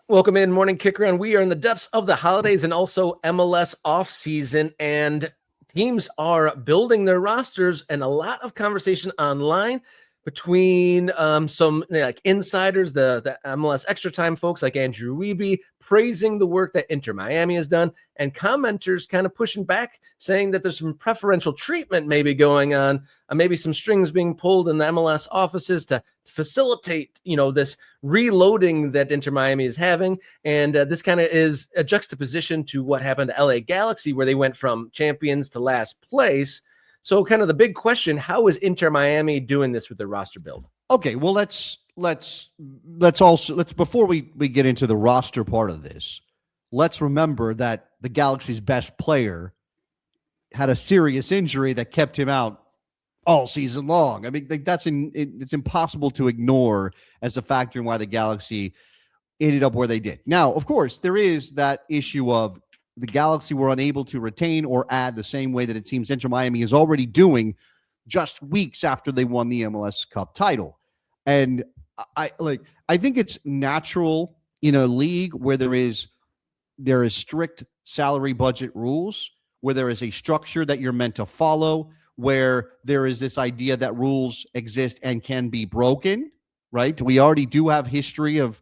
Welcome in Morning Kickaround. We are in the depths of the holidays and also MLS offseason, and teams are building their rosters, and a lot of conversation online between some like insiders, the MLS Extra Time folks like Andrew Wiebe praising the work that Inter Miami has done, and commenters kind of pushing back, saying that there's some preferential treatment maybe going on, maybe some strings being pulled in the MLS offices to facilitate, this reloading that Inter Miami is having. And this kind of is a juxtaposition to what happened to LA Galaxy, where they went from champions to last place. So kind of the big question, how is Inter Miami doing this with their roster build? Okay, well, let's before we get into the roster part of this, let's remember that the Galaxy's best player had a serious injury that kept him out all season long. I mean, it's impossible to ignore as a factor in why the Galaxy ended up where they did. Now, of course, there is that issue of the Galaxy were unable to retain or add the same way that it seems Inter Miami is already doing just weeks after they won the MLS Cup title. And I think it's natural in a league where there is strict salary budget rules, where there is a structure that you're meant to follow, where there is this idea that rules exist and can be broken, right? We already do have history of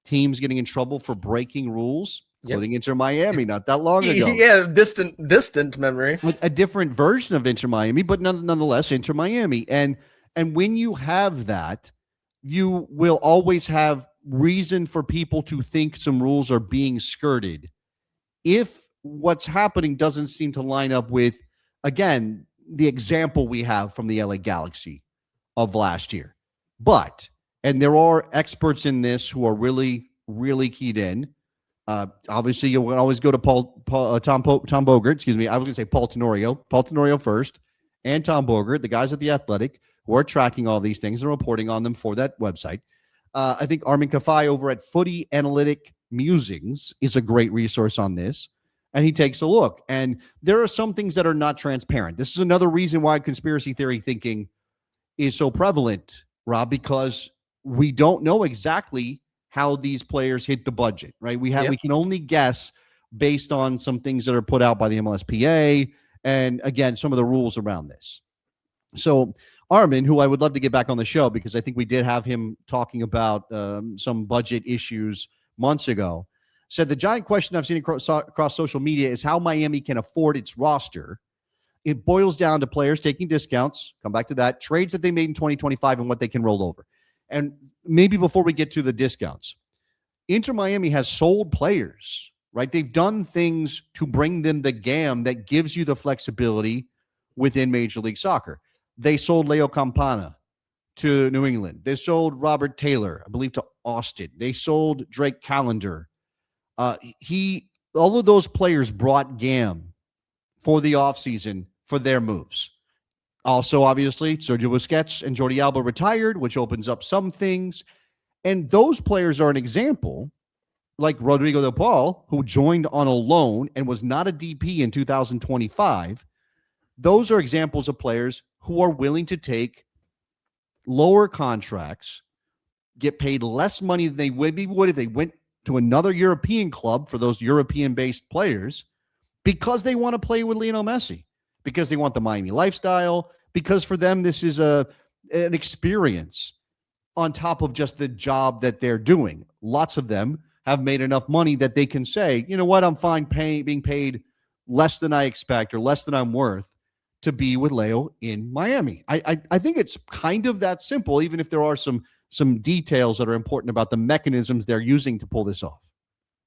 teams getting in trouble for breaking rules, including Inter Miami not that long ago. Yeah, distant memory. With a different version of Inter Miami, but nonetheless Inter Miami. And when you have that, you will always have reason for people to think some rules are being skirted if what's happening doesn't seem to line up with, again, the example we have from the LA Galaxy of last year. And there are experts in this who are really, really keyed in. Obviously, you will always go to Tom Bogert. Excuse me. I was going to say Paul Tenorio first, and Tom Bogert, the guys at The Athletic, who are tracking all these things and reporting on them for that website. I think Armin Kafai over at Footy Analytic Musings is a great resource on this. And he takes a look. And there are some things that are not transparent. This is another reason why conspiracy theory thinking is so prevalent, Rob, because we don't know exactly how these players hit the budget, right? We can only guess based on some things that are put out by the MLSPA and, again, some of the rules around this. So Armin, who I would love to get back on the show because I think we did have him talking about some budget issues months ago, said the giant question I've seen across social media is how Miami can afford its roster. It boils down to players taking discounts, come back to that, trades that they made in 2025 and what they can roll over. And maybe before we get to the discounts, Inter Miami has sold players, right? They've done things to bring them the GAM that gives you the flexibility within Major League Soccer. They sold Leo Campana to New England. They sold Robert Taylor, I believe, to Austin. They sold Drake Callender. All of those players brought GAM for the offseason for their moves. Also, obviously, Sergio Busquets and Jordi Alba retired, which opens up some things. And those players are an example, like Rodrigo de Paul, who joined on a loan and was not a DP in 2025. Those are examples of players who are willing to take lower contracts, get paid less money than they would if they went to another European club for those European-based players because they want to play with Lionel Messi, because they want the Miami lifestyle, because for them this is an experience on top of just the job that they're doing. Lots of them have made enough money that they can say, you know what, I'm fine being paid less than I expect or less than I'm worth to be with Leo in Miami. I think it's kind of that simple, even if there are some details that are important about the mechanisms they're using to pull this off.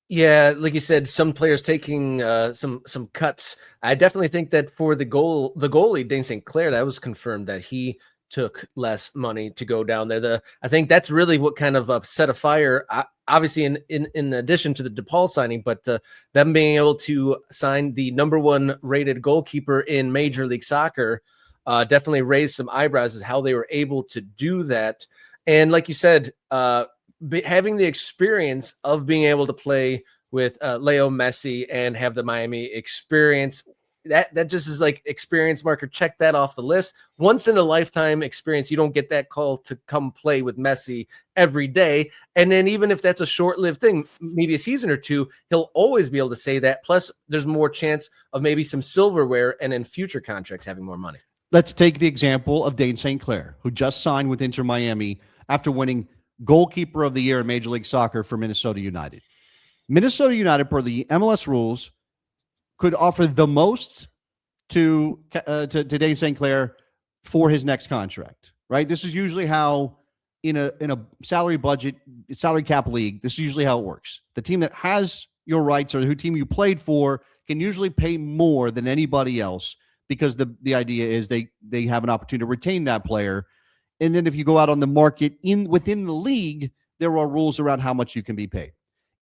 Yeah, like you said, some players taking some cuts. I definitely think that for the goalie, Dane St. Clair, that was confirmed that he took less money to go down there. I think that's really what kind of set a fire, obviously in addition to the DePaul signing, but them being able to sign the #1 rated goalkeeper in Major League Soccer definitely raised some eyebrows as how they were able to do that. And like you said, having the experience of being able to play with Leo Messi and have the Miami experience that just is like experience marker. Check that off the list. Once in a lifetime experience. You don't get that call to come play with Messi every day. And then even if that's a short-lived thing, maybe a season or two, he'll always be able to say that. Plus, there's more chance of maybe some silverware and in future contracts having more money. Let's take the example of Dane St. Clair, who just signed with Inter Miami after winning goalkeeper of the year in Major League Soccer for Minnesota United. Minnesota United, per the MLS rules, could offer the most to Dane St. Clair for his next contract, right? This is usually how in a salary cap league, this is usually how it works. The team that has your rights or who team you played for can usually pay more than anybody else because the idea is they have an opportunity to retain that player. And then if you go out on the market within the league, there are rules around how much you can be paid.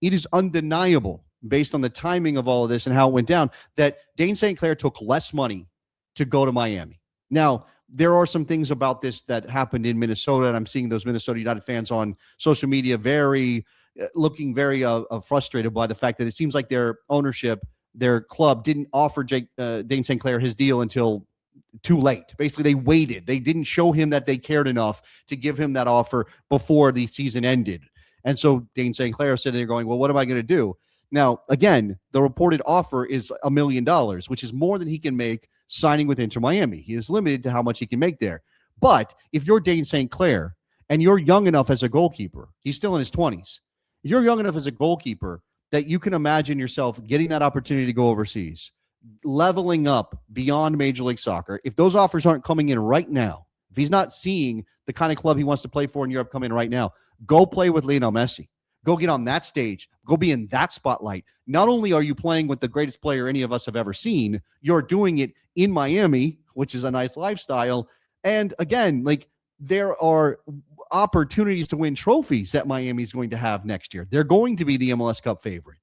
It is undeniable, based on the timing of all of this and how it went down, that Dane St. Clair took less money to go to Miami. Now, there are some things about this that happened in Minnesota, and I'm seeing those Minnesota United fans on social media looking very frustrated by the fact that it seems like their ownership, their club, didn't offer Dane St. Clair his deal until too late. Basically, they waited. They didn't show him that they cared enough to give him that offer before the season ended. And so Dane St. Clair sitting there going, well, what am I going to do? Now, again, the reported offer is $1 million, which is more than he can make signing with Inter Miami. He is limited to how much he can make there. But if you're Dane St. Clair and you're young enough as a goalkeeper, he's still in his 20s, you're young enough as a goalkeeper that you can imagine yourself getting that opportunity to go overseas, leveling up beyond Major League Soccer. If those offers aren't coming in right now, if he's not seeing the kind of club he wants to play for in Europe come in right now, go play with Lionel Messi. Go get on that stage. Go be in that spotlight. Not only are you playing with the greatest player any of us have ever seen, you're doing it in Miami, which is a nice lifestyle. And again, like, there are opportunities to win trophies that Miami is going to have next year. They're going to be the MLS Cup favorite.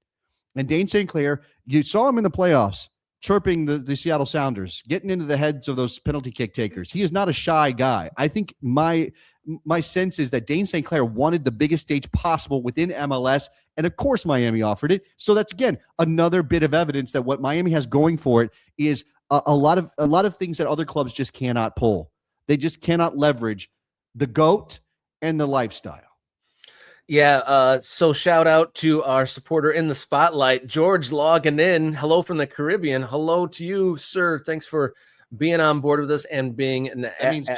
And Dane St. Clair, you saw him in the playoffs chirping the Seattle Sounders, getting into the heads of those penalty kick takers. He is not a shy guy. I think my sense is that Dane St. Clair wanted the biggest stage possible within MLS, and of course Miami offered it. So that's, again, another bit of evidence that what Miami has going for it is a lot of things that other clubs just cannot pull. They just cannot leverage the GOAT and the lifestyle. Yeah, so shout out to our supporter in the spotlight, George, logging in. Hello from the Caribbean. Hello to you, sir. Thanks for being on board with us and being an That means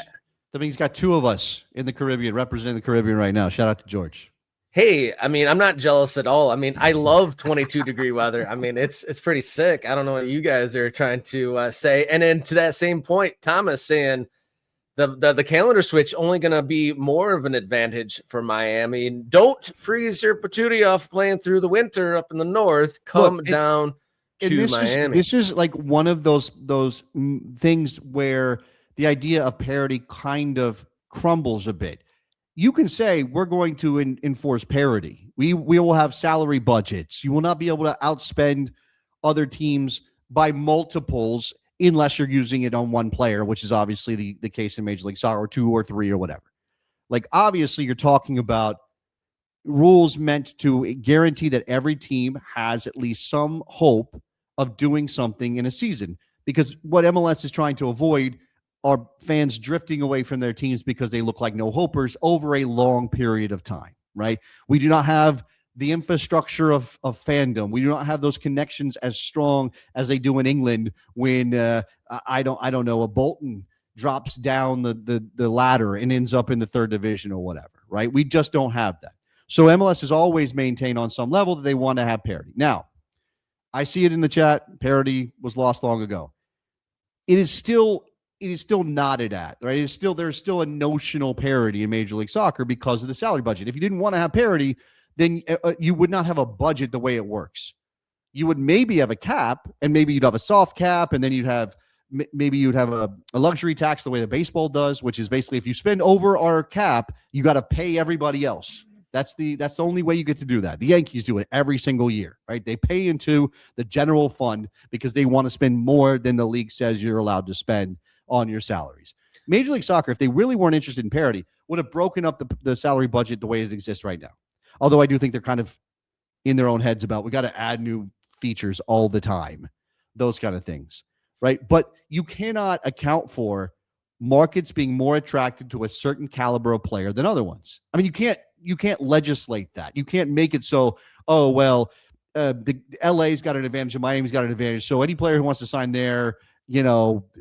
he's got two of us in the Caribbean representing the Caribbean right now. Shout out to George. Hey, I mean, I'm not jealous at all. I mean, I love 22-degree weather. I mean, it's pretty sick. I don't know what you guys are trying to say. And then to that same point, Thomas saying the calendar switch only going to be more of an advantage for Miami. Don't freeze your patootie off playing through the winter up in the north. Come down to Miami. This is like one of those things where the idea of parity kind of crumbles a bit. You can say we're going to enforce parity. We will have salary budgets. You will not be able to outspend other teams by multiples unless you're using it on one player, which is obviously the case in Major League Soccer, or two or three or whatever. Like, obviously, you're talking about rules meant to guarantee that every team has at least some hope of doing something in a season. Because what MLS is trying to avoid are fans drifting away from their teams because they look like no-hopers over a long period of time, right? We do not have the infrastructure of fandom. We do not have those connections as strong as they do in England when I don't know, a Bolton drops down the ladder and ends up in the third division or whatever, right? We just don't have that. So MLS has always maintained on some level that they want to have parity. Now, I see it in the chat. Parity was lost long ago. It is still nodded at, right? There's still a notional parity in Major League Soccer because of the salary budget. If you didn't want to have parity, then you would not have a budget the way it works. You would maybe have a cap, and maybe you'd have a soft cap, and then you'd have a luxury tax the way the baseball does, which is basically if you spend over our cap, you got to pay everybody else. That's the only way you get to do that. The Yankees do it every single year, right? They pay into the general fund because they want to spend more than the league says you're allowed to spend on your salaries. Major League Soccer, if they really weren't interested in parity, would have broken up the salary budget the way it exists right now. Although I do think they're kind of in their own heads about we got to add new features all the time, those kind of things. right? But you cannot account for markets being more attracted to a certain caliber of player than other ones. I mean, you can't legislate that. You can't make it so, oh, well, the LA's got an advantage and Miami's got an advantage. So any player who wants to sign there,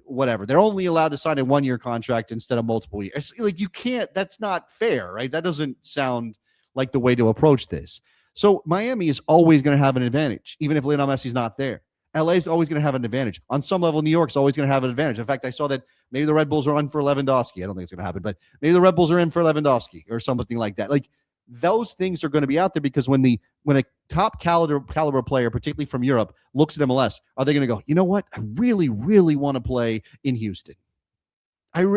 whatever, they're only allowed to sign a 1-year contract instead of multiple years. Like, you can't, that's not fair, right? That doesn't sound like the way to approach this. So Miami is always going to have an advantage, even if Lionel Messi's not there. LA is always going to have an advantage. On some level, New York's always going to have an advantage. In fact, I saw that maybe the Red Bulls are on for Lewandowski. I don't think it's going to happen, but maybe the Red Bulls are in for Lewandowski or something like that. Like, those things are going to be out there because when a top caliber player, particularly from Europe, looks at MLS, are they going to go, you know what? I really, really want to play in Houston.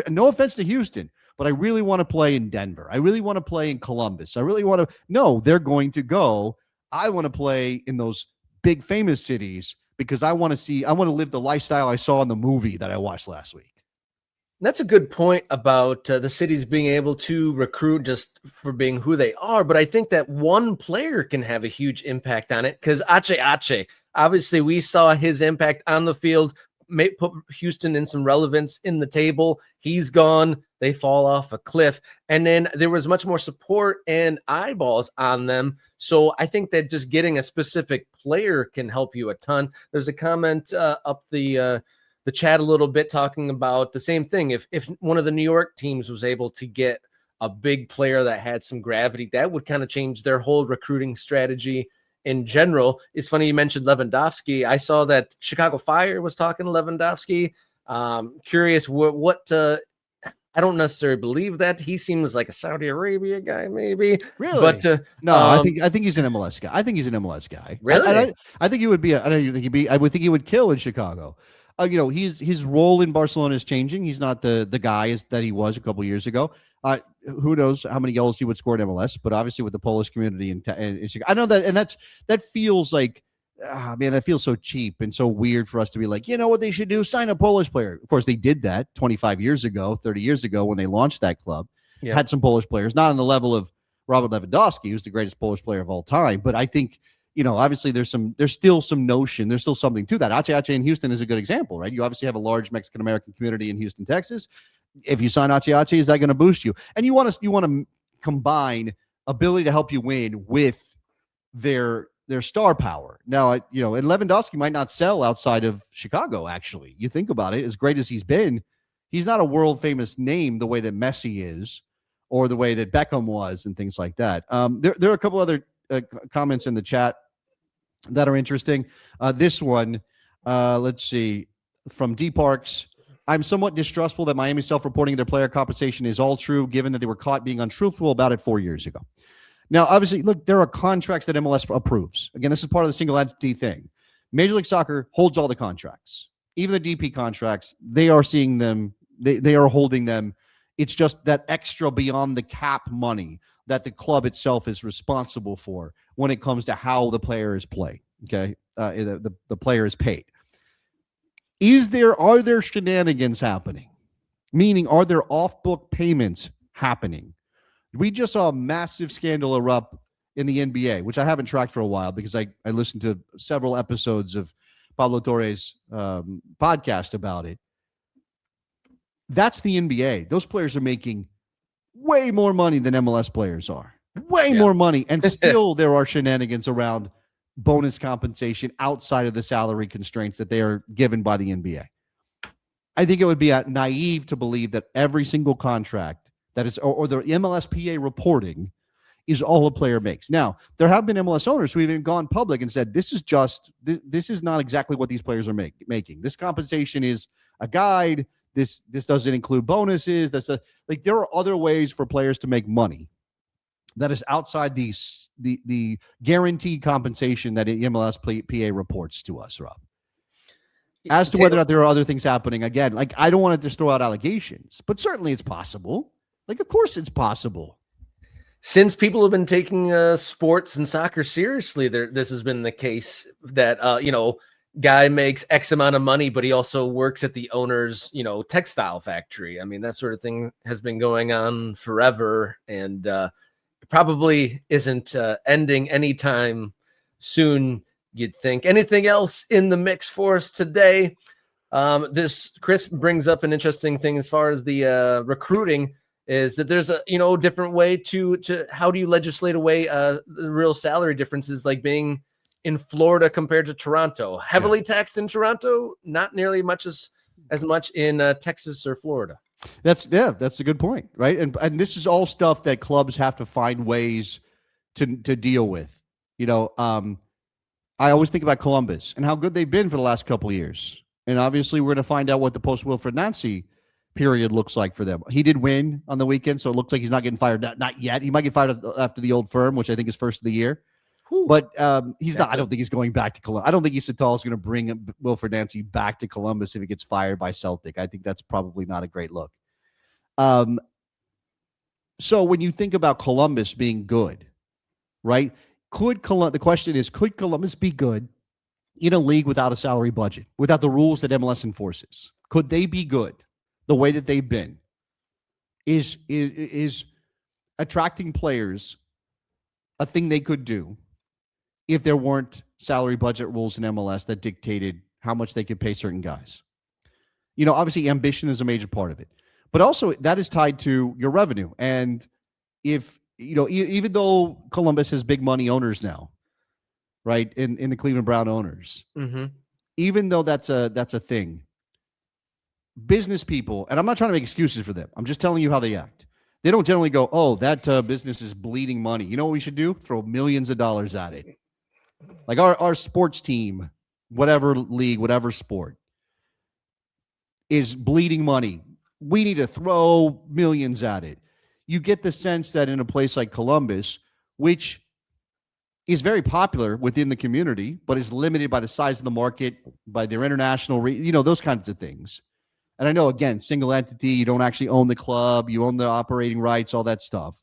No offense to Houston, but I really want to play in Denver. I really want to play in Columbus. I really want to. No, they're going to go, I want to play in those big famous cities because I want to live the lifestyle I saw in the movie that I watched last week. That's a good point about the cities being able to recruit just for being who they are. But I think that one player can have a huge impact on it because Ache, obviously we saw his impact on the field, put Houston in some relevance in the table. He's gone. They fall off a cliff. And then there was much more support and eyeballs on them. So I think that just getting a specific player can help you a ton. There's a comment up the chat a little bit talking about the same thing. If one of the New York teams was able to get a big player that had some gravity, that would kind of change their whole recruiting strategy in general. It's funny you mentioned Lewandowski. I saw that Chicago Fire was talking to Lewandowski. Curious what I don't necessarily believe that. He seems like a Saudi Arabia guy, maybe. Really? But no, I think he's an MLS guy. I think he's an MLS guy. Really? I think he would be. I don't even think he'd be. I would think he would kill in Chicago. His role in Barcelona is changing. He's not the guy that he was a couple years ago. Who knows how many goals he would score in MLS? But obviously, with the Polish community in Chicago, I know that, and that feels like, man, that feels so cheap and so weird for us to be like, you know what they should do? Sign a Polish player. Of course, they did that 25 years ago, 30 years ago when they launched that club. Yeah. Had some Polish players, not on the level of Robert Lewandowski, who's the greatest Polish player of all time. But I think, obviously there's still some notion. There's still something to that. Ache in Houston is a good example, right? You obviously have a large Mexican-American community in Houston, Texas. If you sign Ache, is that going to boost you? And you want to combine ability to help you win with their star power. Now, and Lewandowski might not sell outside of Chicago, actually. You think about it, as great as he's been, he's not a world-famous name the way that Messi is or the way that Beckham was and things like that. There are a couple other comments in the chat that are interesting. This one, let's see, from D Parks. I'm somewhat distrustful that Miami's self-reporting their player compensation is all true, given that they were caught being untruthful about it 4 years ago. Now, obviously, look, there are contracts that MLS approves. Again, this is part of the single entity thing. Major League Soccer holds all the contracts. Even the DP contracts, they are seeing them, they are holding them. It's just that extra beyond the cap money that the club itself is responsible for when it comes to how the player is played. Okay, the player is paid. Are there shenanigans happening? Meaning, are there off-book payments happening? We just saw a massive scandal erupt in the NBA, which I haven't tracked for a while because I listened to several episodes of Pablo Torre's podcast about it. That's the NBA. Those players are making way more money than MLS players are. Way more money. And still there are shenanigans around bonus compensation outside of the salary constraints that they are given by the NBA. I think it would be naive to believe that every single contract that is, or the MLSPA reporting is all a player makes. Now, there have been MLS owners who have even gone public and said, this is not exactly what these players are making. This compensation is a guide. This doesn't include bonuses. There are other ways for players to make money that is outside the guaranteed compensation that MLSPA reports to us, Rob. As to whether or not there are other things happening, again, I don't want to just throw out allegations, but certainly it's possible. Of course it's possible. Since people have been taking sports and soccer seriously, this has been the case that, guy makes X amount of money, but he also works at the owner's, textile factory. I mean, that sort of thing has been going on forever and probably isn't ending anytime soon, you'd think. Anything else in the mix for us today? This Chris brings up an interesting thing as far as the recruiting is that there's a different way to how do you legislate away the real salary differences, like being in Florida compared to Toronto, heavily taxed in Toronto, not nearly as much in Texas or Florida. That's a good point, right? And this is all stuff that clubs have to find ways to deal with. I always think about Columbus and how good they've been for the last couple of years. And obviously, we're going to find out what the post-Wilfred Nancy period looks like for them. He did win on the weekend, so it looks like he's not getting fired. Not yet. He might get fired after the Old Firm, which I think is first of the year. Whew. But he's not. I don't think he's going back to Columbus. I don't think Isatal is going to bring Wilfred Nancy back to Columbus if he gets fired by Celtic. I think that's probably not a great look. So when you think about Columbus being good, right? The question is, could Columbus be good in a league without a salary budget, without the rules that MLS enforces? Could they be good the way that they've been? Is attracting players a thing they could do if there weren't salary budget rules in MLS that dictated how much they could pay certain guys? Obviously ambition is a major part of it, but also that is tied to your revenue. And if, even though Columbus has big money owners now, right, in the Cleveland Brown owners, even though that's a thing, business people, and I'm not trying to make excuses for them, I'm just telling you how they act. They don't generally go, oh, that business is bleeding money. You know what we should do? Throw millions of dollars at it. Like our sports team, whatever league, whatever sport, is bleeding money. We need to throw millions at it. You get the sense that in a place like Columbus, which is very popular within the community, but is limited by the size of the market, by their international, those kinds of things. And I know, again, single entity, you don't actually own the club, you own the operating rights, all that stuff.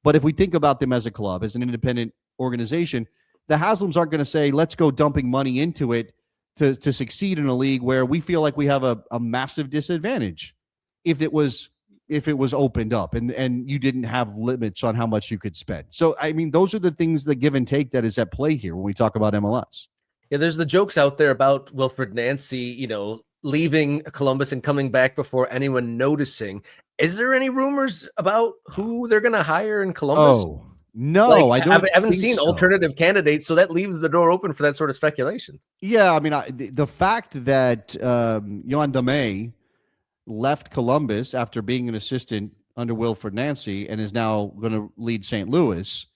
But if we think about them as a club, as an independent organization, the Haslams aren't going to say, let's go dumping money into it to succeed in a league where we feel like we have a massive disadvantage if it was opened up and you didn't have limits on how much you could spend. So, I mean, those are the things, the give and take that is at play here when we talk about MLS. Yeah, there's the jokes out there about Wilfred Nancy, leaving Columbus and coming back before anyone noticing. Is there any rumors about who they're going to hire in Columbus? Oh, no, I haven't seen alternative candidates, so that leaves the door open for that sort of speculation. Yeah, I mean, the fact that Yohan Dame left Columbus after being an assistant under Wilfred Nancy and is now going to lead St. Louis,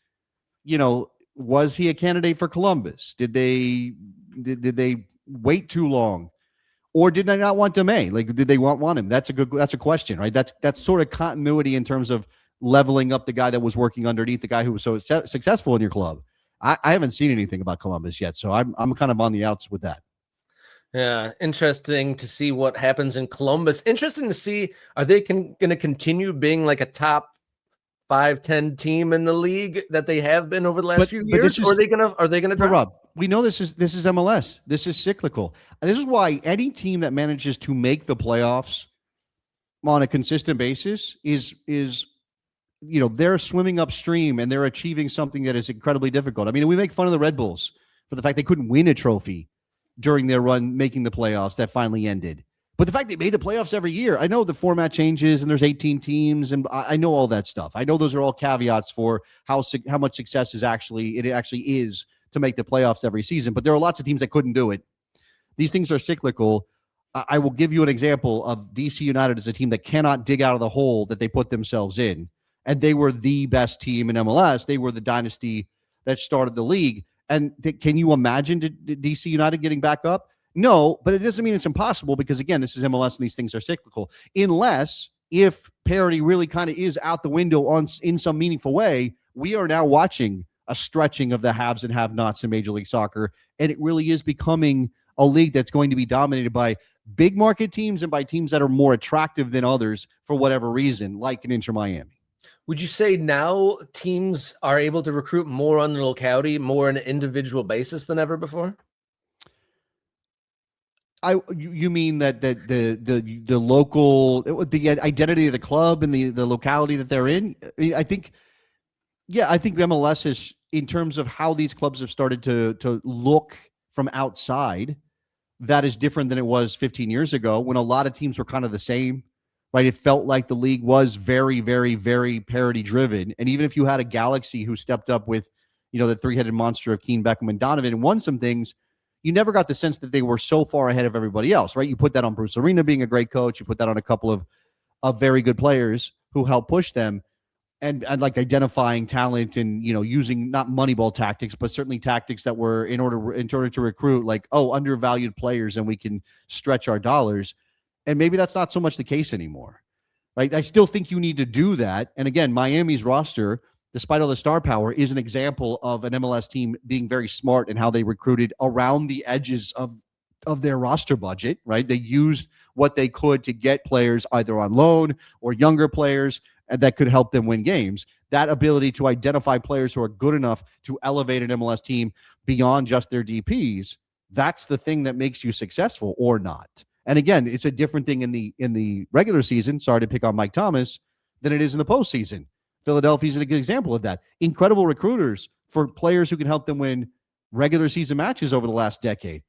was he a candidate for Columbus? Did they wait too long? Or did they not want Dame? Like, did they want him? That's a question, right? That's sort of continuity in terms of leveling up the guy that was working underneath the guy who was so successful in your club. I haven't seen anything about Columbus yet, so I'm kind of on the outs with that. Yeah, interesting to see what happens in Columbus. Interesting to see, are they going to continue being like a top 5-10 team in the league that they have been over the last few years? Or are they going to drop? Rob, we know this is MLS. This is cyclical. And this is why any team that manages to make the playoffs on a consistent basis is they're swimming upstream and they're achieving something that is incredibly difficult. I mean, we make fun of the Red Bulls for the fact they couldn't win a trophy during their run making the playoffs that finally ended. But the fact they made the playoffs every year, I know the format changes and there's 18 teams, and I know all that stuff. I know those are all caveats for how much success it actually is to make the playoffs every season. But there are lots of teams that couldn't do it. These things are cyclical. I will give you an example of DC United as a team that cannot dig out of the hole that they put themselves in. And they were the best team in MLS. They were the dynasty that started the league. And can you imagine DC United getting back up? No, but it doesn't mean it's impossible because, again, this is MLS and these things are cyclical. Unless if parity really kind of is out the window in some meaningful way, we are now watching a stretching of the haves and have-nots in Major League Soccer, and it really is becoming a league that's going to be dominated by big market teams and by teams that are more attractive than others for whatever reason, like an Inter Miami. Would you say now teams are able to recruit more on the locality, more on an individual basis than ever before? You mean that the local, the identity of the club and the locality that they're in? I think MLS is, in terms of how these clubs have started to look from outside, that is different than it was 15 years ago when a lot of teams were kind of the same, right? It felt like the league was very, very, very parity driven. And even if you had a Galaxy who stepped up with, the three-headed monster of Keane, Beckham, and Donovan and won some things, you never got the sense that they were so far ahead of everybody else, right? You put that on Bruce Arena being a great coach. You put that on a couple of very good players who helped push them. And like identifying talent and, using not Moneyball tactics, but certainly tactics that were in order to recruit, like, undervalued players and we can stretch our dollars. And maybe that's not so much the case anymore, right? I still think you need to do that. And again, Miami's roster, despite all the star power, is an example of an MLS team being very smart in how they recruited around the edges of their roster budget, right? They used what they could to get players either on loan or younger players, and that could help them win games. That ability to identify players who are good enough to elevate an MLS team beyond just their DPs, that's the thing that makes you successful or not. And again, it's a different thing in the regular season, sorry to pick on Mike Thomas, than it is in the postseason. Philadelphia's a good example of that. Incredible recruiters for players who can help them win regular season matches over the last decade.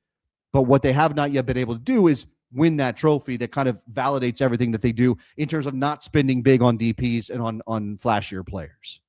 But what they have not yet been able to do is win that trophy that kind of validates everything that they do in terms of not spending big on DPs and on flashier players.